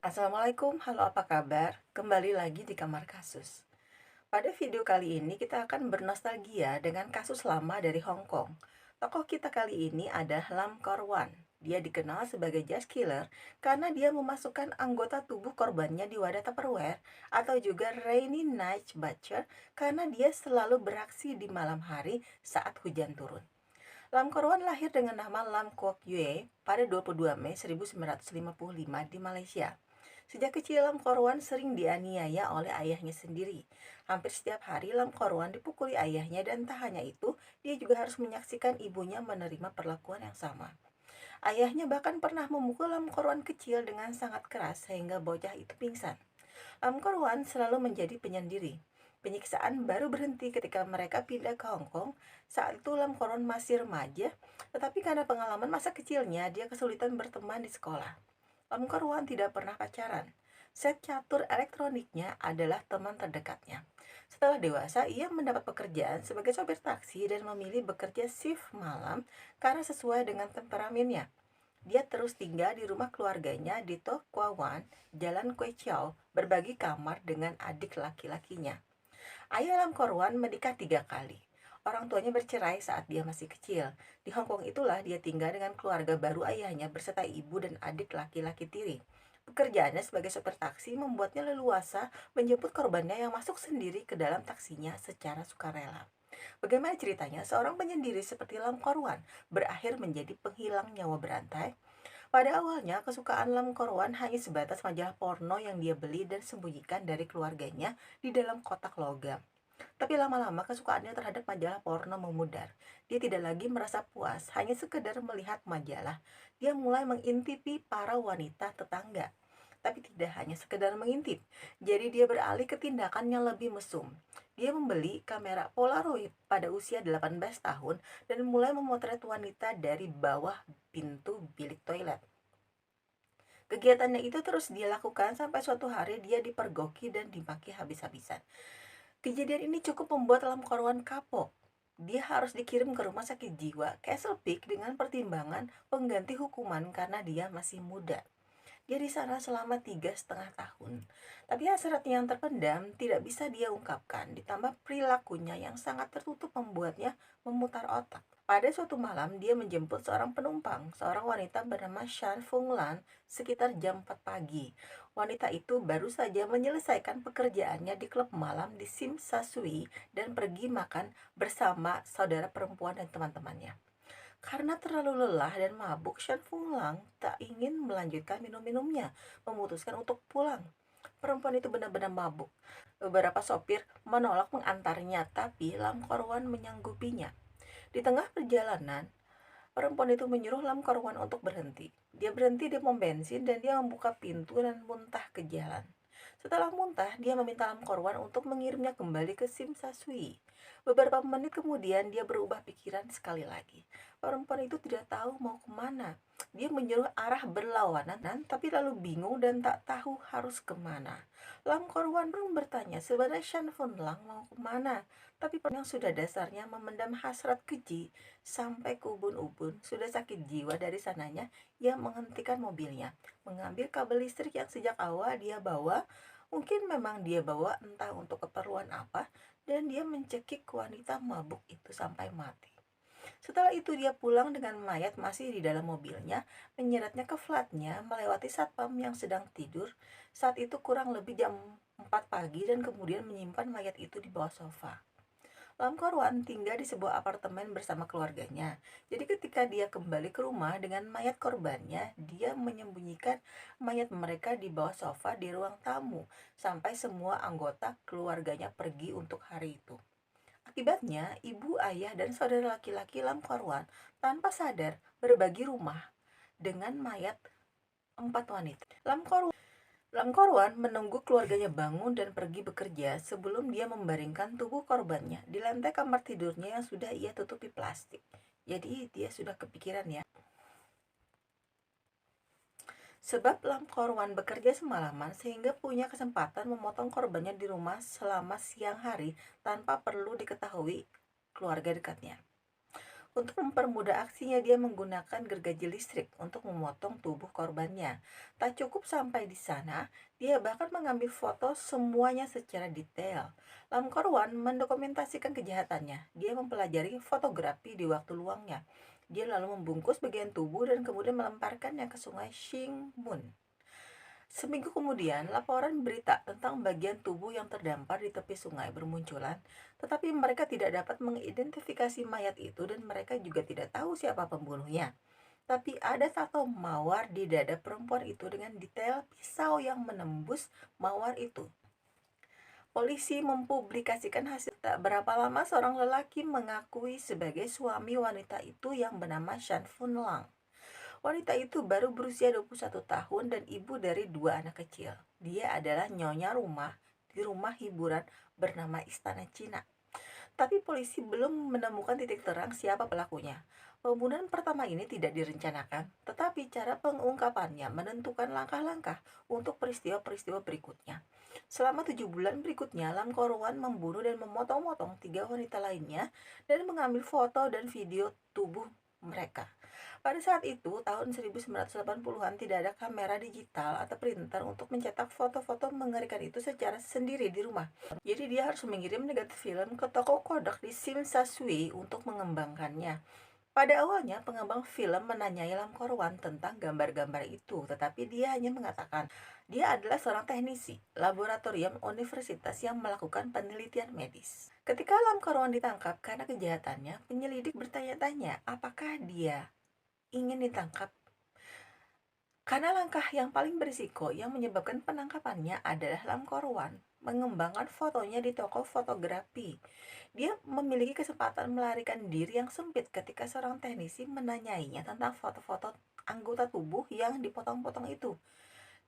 Assalamualaikum, halo apa kabar? Kembali lagi di Kamar Kasus. Pada video kali ini kita akan bernostalgia dengan kasus lama dari Hong Kong. Tokoh kita kali ini ada Lam Kor Wan. Dia dikenal sebagai jazz killer karena dia memasukkan anggota tubuh korbannya di wadah Tupperware, atau juga Rainy Night Butcher karena dia selalu beraksi di malam hari saat hujan turun. Lam Kor Wan lahir dengan nama Lam Kwok Yue pada 22 Mei 1955 di Malaysia. Sejak kecil, Lam Korwan sering dianiaya oleh ayahnya sendiri. Hampir setiap hari, Lam Korwan dipukuli ayahnya, dan tak hanya itu, dia juga harus menyaksikan ibunya menerima perlakuan yang sama. Ayahnya bahkan pernah memukul Lam Korwan kecil dengan sangat keras sehingga bocah itu pingsan. Lam Korwan selalu menjadi penyendiri. Penyiksaan baru berhenti ketika mereka pindah ke Hong Kong. Saat itu Lam Korwan masih remaja, tetapi karena pengalaman masa kecilnya, dia kesulitan berteman di sekolah. Lam Korwan tidak pernah pacaran. Set catur elektroniknya adalah teman terdekatnya. Setelah dewasa, ia mendapat pekerjaan sebagai sopir taksi dan memilih bekerja shift malam karena sesuai dengan temperamennya. Dia terus tinggal di rumah keluarganya di To Kwa Wan, Jalan Kway Chow, berbagi kamar dengan adik laki-lakinya. Ayah Lam Korwan menikah 3 kali. Orang tuanya bercerai saat dia masih kecil. Di Hong Kong itulah dia tinggal dengan keluarga baru ayahnya beserta ibu dan adik laki-laki tiri. Pekerjaannya sebagai sopir taksi membuatnya leluasa menjemput korbannya yang masuk sendiri ke dalam taksinya secara sukarela. Bagaimana ceritanya seorang penyendiri seperti Lam Korwan berakhir menjadi penghilang nyawa berantai? Pada awalnya, kesukaan Lam Korwan hanya sebatas majalah porno yang dia beli dan sembunyikan dari keluarganya di dalam kotak logam. Tapi lama-lama kesukaannya terhadap majalah porno memudar. Dia tidak lagi merasa puas hanya sekedar melihat majalah. Dia mulai mengintipi para wanita tetangga. Tapi tidak hanya sekedar mengintip. Jadi dia beralih ke tindakan yang lebih mesum. Dia membeli kamera Polaroid pada usia 18 tahun dan mulai memotret wanita dari bawah pintu bilik toilet. Kegiatannya itu terus dia lakukan sampai suatu hari dia dipergoki dan dimaki habis-habisan. Kejadian ini cukup membuat Lam Korwan kapok. Dia harus dikirim ke rumah sakit jiwa Castle Peak dengan pertimbangan pengganti hukuman karena dia masih muda. Dia di sana selama 3,5 tahun. Tapi hasratnya yang terpendam tidak bisa dia ungkapkan, ditambah perilakunya yang sangat tertutup membuatnya memutar otak. Pada suatu malam, dia menjemput seorang penumpang, seorang wanita bernama Shan Fung Lan, sekitar jam 4 pagi. Wanita itu baru saja menyelesaikan pekerjaannya di klub malam di Sim Sa Sui dan pergi makan bersama saudara perempuan dan teman-temannya. Karena terlalu lelah dan mabuk, Shan Fung Lang tak ingin melanjutkan minum-minumnya, memutuskan untuk pulang. Perempuan itu benar-benar mabuk. Beberapa sopir menolak mengantarnya, tapi Lam Korwan menyanggupinya. Di tengah perjalanan, perempuan itu menyuruh Lam Korwan untuk berhenti. Dia berhenti di pom bensin dan dia membuka pintu dan muntah ke jalan. Setelah muntah, dia meminta Lam Korwan untuk mengirimnya kembali ke Sim Sa Sui. Beberapa menit kemudian, dia berubah pikiran sekali lagi. Perempuan itu tidak tahu mau kemana. Dia menyuruh arah berlawanan, tapi lalu bingung dan tak tahu harus kemana. Lam Korwan pun bertanya sebenarnya Shan Fun Lang mau kemana. Tapi yang sudah dasarnya memendam hasrat keji sampai ke ubun-ubun, sudah sakit jiwa dari sananya, ia menghentikan mobilnya, mengambil kabel listrik yang sejak awal dia bawa. Mungkin memang dia bawa entah untuk keperluan apa, dan dia mencekik wanita mabuk itu sampai mati. Setelah itu dia pulang dengan mayat masih di dalam mobilnya, menyeretnya ke flatnya melewati satpam yang sedang tidur. Saat itu kurang lebih jam 4 pagi dan kemudian menyimpan mayat itu di bawah sofa. Lam Korwan tinggal di sebuah apartemen bersama keluarganya. Jadi ketika dia kembali ke rumah dengan mayat korbannya, dia menyembunyikan mayat mereka di bawah sofa di ruang tamu sampai semua anggota keluarganya pergi untuk hari itu. Akibatnya, ibu, ayah, dan saudara laki-laki Lam Korwan tanpa sadar berbagi rumah dengan mayat 4 wanita. Lam Korwan menunggu keluarganya bangun dan pergi bekerja sebelum dia membaringkan tubuh korbannya di lantai kamar tidurnya yang sudah ia tutupi plastik. Jadi dia sudah kepikiran ya. Sebab Lam Korwan bekerja semalaman sehingga punya kesempatan memotong korbannya di rumah selama siang hari tanpa perlu diketahui keluarga dekatnya. Untuk mempermudah aksinya, dia menggunakan gergaji listrik untuk memotong tubuh korbannya. Tak cukup sampai di sana, dia bahkan mengambil foto semuanya secara detail. Lam Korwan mendokumentasikan kejahatannya. Dia mempelajari fotografi di waktu luangnya. Dia lalu membungkus bagian tubuh dan kemudian melemparkannya ke sungai Shingmun. Seminggu kemudian, laporan berita tentang bagian tubuh yang terdampar di tepi sungai bermunculan, tetapi mereka tidak dapat mengidentifikasi mayat itu dan mereka juga tidak tahu siapa pembunuhnya. Tapi ada tato mawar di dada perempuan itu dengan detail pisau yang menembus mawar itu. Polisi mempublikasikan hasil. Tak berapa lama seorang lelaki mengakui sebagai suami wanita itu yang bernama Shan Fun Lang. Wanita itu baru berusia 21 tahun dan ibu dari 2 anak kecil. Dia adalah nyonya rumah di rumah hiburan bernama Istana Cina. Tapi polisi belum menemukan titik terang siapa pelakunya. Pembunuhan pertama ini tidak direncanakan, tetapi cara pengungkapannya menentukan langkah-langkah untuk peristiwa-peristiwa berikutnya. Selama 7 bulan berikutnya, Lam Korwan membunuh dan memotong-motong 3 wanita lainnya dan mengambil foto dan video tubuh mereka. Pada saat itu, tahun 1980-an, tidak ada kamera digital atau printer untuk mencetak foto-foto mengerikan itu secara sendiri di rumah. Jadi dia harus mengirim negatif film ke toko Kodak di Simsasui untuk mengembangkannya. Pada awalnya, pengembang film menanyai Lam Korwan tentang gambar-gambar itu, tetapi dia hanya mengatakan dia adalah seorang teknisi laboratorium universitas yang melakukan penelitian medis. Ketika Lam Korwan ditangkap karena kejahatannya, penyelidik bertanya-tanya apakah dia ingin ditangkap. Karena langkah yang paling berisiko yang menyebabkan penangkapannya adalah Lam Korwan mengembangkan fotonya di toko fotografi. Dia memiliki kesempatan melarikan diri yang sempit ketika seorang teknisi menanyainya tentang foto-foto anggota tubuh yang dipotong-potong itu,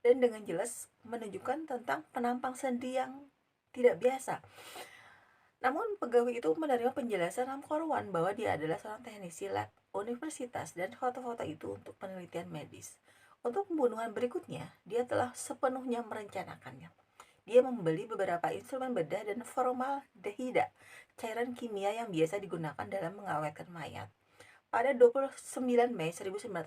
dan dengan jelas menunjukkan tentang penampang sendi yang tidak biasa. Namun pegawai itu menerima penjelasan Lam Korwan bahwa dia adalah seorang teknisi lab universitas dan foto-foto itu untuk penelitian medis. Untuk pembunuhan berikutnya, dia telah sepenuhnya merencanakannya. Dia membeli beberapa instrumen bedah dan formaldehida, cairan kimia yang biasa digunakan dalam mengawetkan mayat. Pada 29 Mei 1982,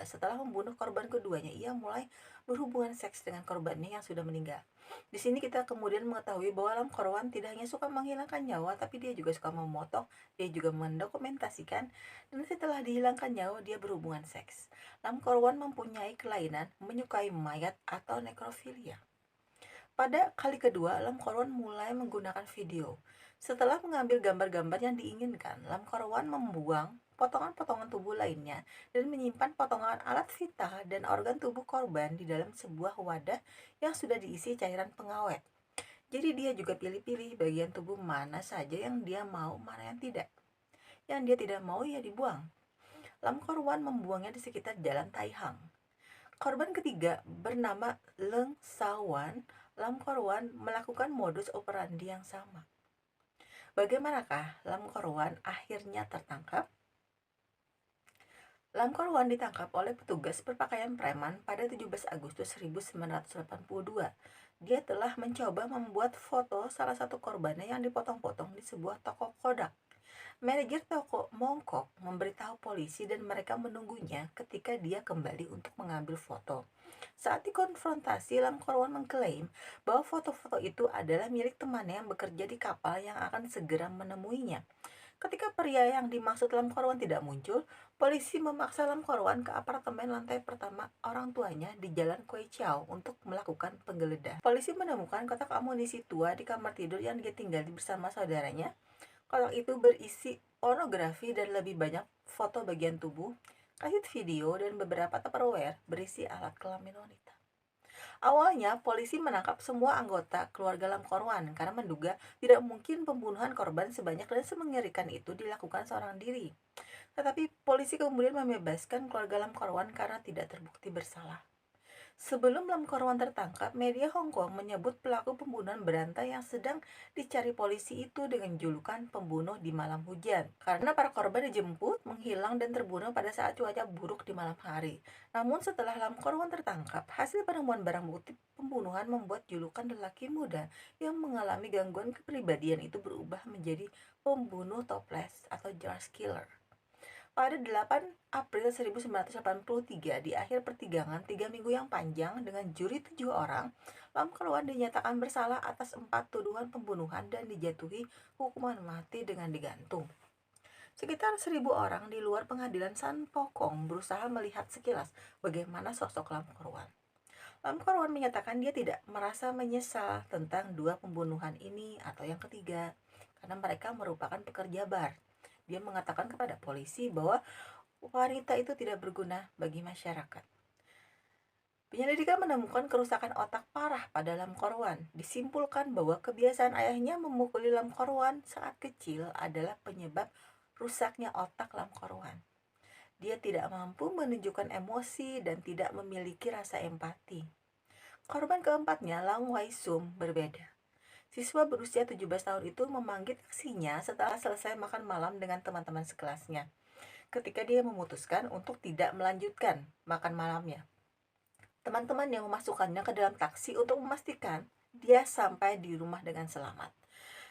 setelah membunuh korban keduanya, ia mulai berhubungan seks dengan korbannya yang sudah meninggal. Di sini kita kemudian mengetahui bahwa Lam Korwan tidak hanya suka menghilangkan nyawa, tapi dia juga suka memotong, dia juga mendokumentasikan, dan setelah dihilangkan nyawa, dia berhubungan seks. Lam Korwan mempunyai kelainan menyukai mayat atau nekrofilia. Pada kali kedua, Lam Korwan mulai menggunakan video. Setelah mengambil gambar-gambar yang diinginkan, Lam Korwan membuang potongan-potongan tubuh lainnya dan menyimpan potongan alat vital dan organ tubuh korban di dalam sebuah wadah yang sudah diisi cairan pengawet. Jadi dia juga pilih-pilih bagian tubuh mana saja yang dia mau, mana yang tidak. Yang dia tidak mau ya dibuang. Lam Korwan membuangnya di sekitar jalan Taihang. Korban ketiga bernama Leng Sawan. Lam Korwan melakukan modus operandi yang sama. Bagaimanakah Lam Korwan akhirnya tertangkap? Lam Korwan ditangkap oleh petugas berpakaian preman pada 17 Agustus 1982. Dia telah mencoba membuat foto salah satu korbannya yang dipotong-potong di sebuah toko Kodak. Manajer toko Mongkok memberitahu polisi dan mereka menunggunya ketika dia kembali untuk mengambil foto. Saat dikonfrontasi, Lam Korwan mengklaim bahwa foto-foto itu adalah milik temannya yang bekerja di kapal yang akan segera menemuinya. Ketika pria yang dimaksud Lam Korwan tidak muncul, polisi memaksa Lam Korwan ke apartemen lantai pertama orang tuanya di Jalan Koi Chiao untuk melakukan penggeledahan. Polisi menemukan kotak amunisi tua di kamar tidur yang dia tinggali bersama saudaranya. Kotak itu berisi pornografi dan lebih banyak foto bagian tubuh, kaset video, dan beberapa Tupperware berisi alat kelamin wanita. Awalnya, polisi menangkap semua anggota keluarga Lam Korwan karena menduga tidak mungkin pembunuhan korban sebanyak dan semengerikan itu dilakukan seorang diri. Tetapi polisi kemudian membebaskan keluarga Lam Korwan karena tidak terbukti bersalah. Sebelum Lam Korwan tertangkap, media Hong Kong menyebut pelaku pembunuhan berantai yang sedang dicari polisi itu dengan julukan pembunuh di malam hujan, karena para korban dijemput, menghilang, dan terbunuh pada saat cuaca buruk di malam hari. Namun setelah Lam Korwan tertangkap, hasil penemuan barang bukti pembunuhan membuat julukan lelaki muda yang mengalami gangguan kepribadian itu berubah menjadi pembunuh toples atau George Killer. Pada 8 April 1983, di akhir persidangan 3 minggu yang panjang dengan juri 7 orang, Lam Korwan dinyatakan bersalah atas 4 tuduhan pembunuhan dan dijatuhi hukuman mati dengan digantung. Sekitar 1.000 orang di luar pengadilan San Pokong berusaha melihat sekilas bagaimana sosok Lam Korwan. Lam Korwan menyatakan dia tidak merasa menyesal tentang 2 pembunuhan ini atau yang ketiga, karena mereka merupakan pekerja bar. Dia mengatakan kepada polisi bahwa wanita itu tidak berguna bagi masyarakat. Penyelidikan menemukan kerusakan otak parah pada Lam Korwan. Disimpulkan bahwa kebiasaan ayahnya memukuli Lam Korwan saat kecil adalah penyebab rusaknya otak Lam Korwan. Dia tidak mampu menunjukkan emosi dan tidak memiliki rasa empati. Korban keempatnya, Lang Wai Sum, berbeda. Siswa berusia 17 tahun itu memanggil taksinya setelah selesai makan malam dengan teman-teman sekelasnya, ketika dia memutuskan untuk tidak melanjutkan makan malamnya. Teman-teman yang memasukkannya ke dalam taksi untuk memastikan dia sampai di rumah dengan selamat.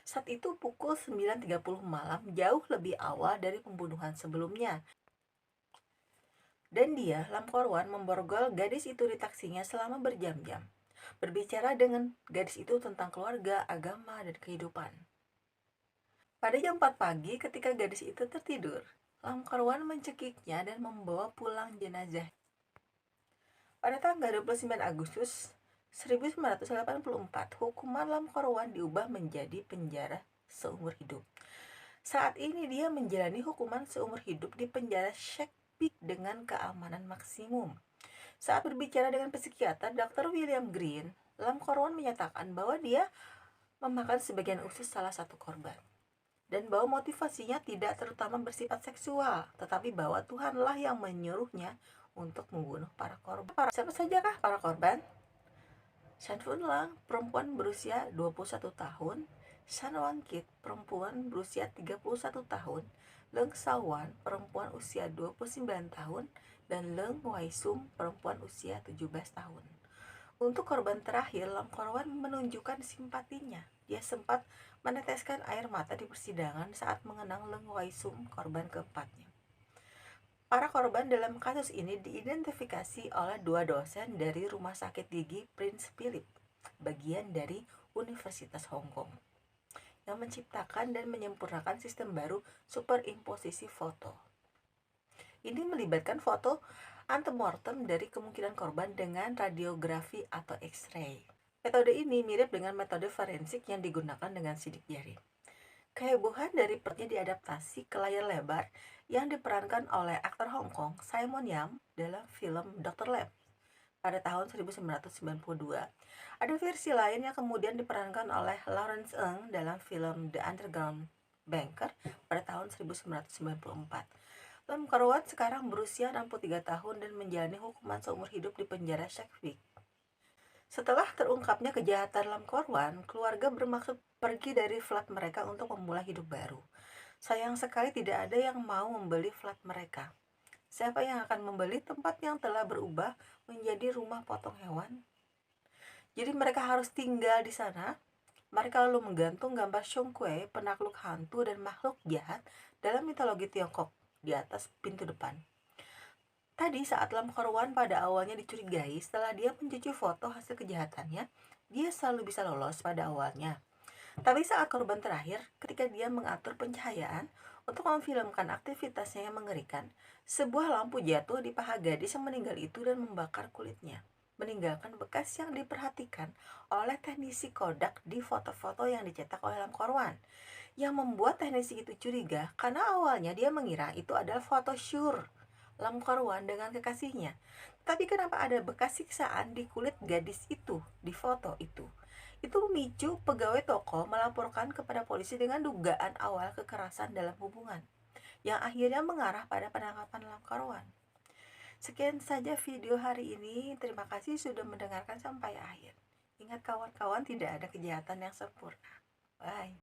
Saat itu pukul 9.30 malam, jauh lebih awal dari pembunuhan sebelumnya. Dan dia, Lam Korwan, memborgol gadis itu di taksinya selama berjam-jam, berbicara dengan gadis itu tentang keluarga, agama, dan kehidupan. Pada jam 4 pagi, ketika gadis itu tertidur, Lam Korwan mencekiknya dan membawa pulang jenazah. Pada tanggal 29 Agustus 1984, hukuman Lam Korwan diubah menjadi penjara seumur hidup. Saat ini dia menjalani hukuman seumur hidup di penjara Shek Pik dengan keamanan maksimum. Saat berbicara dengan psikiater Dr. William Green, Lam Korwan menyatakan bahwa dia memakan sebagian usus salah satu korban, dan bahwa motivasinya tidak terutama bersifat seksual, tetapi bahwa Tuhanlah yang menyuruhnya untuk membunuh para korban. Siapa sajakah para korban? Shan Fun Lang, perempuan berusia 21 tahun, Shan Wang Kit, perempuan berusia 31 tahun, Leng Sawan, perempuan usia 29 tahun, dan Leng Wai Sum, perempuan usia 17 tahun. Untuk korban terakhir, Lam Korwan menunjukkan simpatinya. Dia sempat meneteskan air mata di persidangan saat mengenang Leng Wai Sum, korban keempatnya. Para korban dalam kasus ini diidentifikasi oleh 2 dosen dari Rumah Sakit Gigi Prince Philip, bagian dari Universitas Hong Kong, yang menciptakan dan menyempurnakan sistem baru superimposisi foto. Ini melibatkan foto antemortem dari kemungkinan korban dengan radiografi atau X-ray. Metode ini mirip dengan metode forensik yang digunakan dengan sidik jari. Kehebohan dari pernya diadaptasi ke layar lebar yang diperankan oleh aktor Hong Kong Simon Yam dalam film Dr. Lab pada tahun 1992. Ada versi lain yang kemudian diperankan oleh Lawrence Ng dalam film The Underground Banker pada tahun 1994. Lam Korwan sekarang berusia 63 tahun dan menjalani hukuman seumur hidup di penjara Shek Pik. Setelah terungkapnya kejahatan Lam Korwan, keluarga bermaksud pergi dari flat mereka untuk memulai hidup baru. Sayang sekali tidak ada yang mau membeli flat mereka. Siapa yang akan membeli tempat yang telah berubah menjadi rumah potong hewan? Jadi mereka harus tinggal di sana. Mereka lalu menggantung gambar Xiong Kui, penakluk hantu dan makhluk jahat dalam mitologi Tiongkok, di atas pintu depan. Tadi saat Lam Korwan pada awalnya dicurigai setelah dia mencuci foto hasil kejahatannya, dia selalu bisa lolos pada awalnya. Tapi saat korban terakhir, ketika dia mengatur pencahayaan untuk memfilmkan aktivitasnya yang mengerikan, sebuah lampu jatuh di paha gadis yang meninggal itu dan membakar kulitnya, meninggalkan bekas yang diperhatikan oleh teknisi Kodak di foto-foto yang dicetak oleh Lam Korwan, yang membuat teknisi itu curiga karena awalnya dia mengira itu adalah foto syur Lam Korwan dengan kekasihnya. Tapi kenapa ada bekas siksaan di kulit gadis itu di foto itu? Itu memicu pegawai toko melaporkan kepada polisi dengan dugaan awal kekerasan dalam hubungan, yang akhirnya mengarah pada penangkapan Lam Korwan. Sekian saja video hari ini. Terima kasih sudah mendengarkan sampai akhir. Ingat kawan-kawan, tidak ada kejahatan yang sempurna. Bye.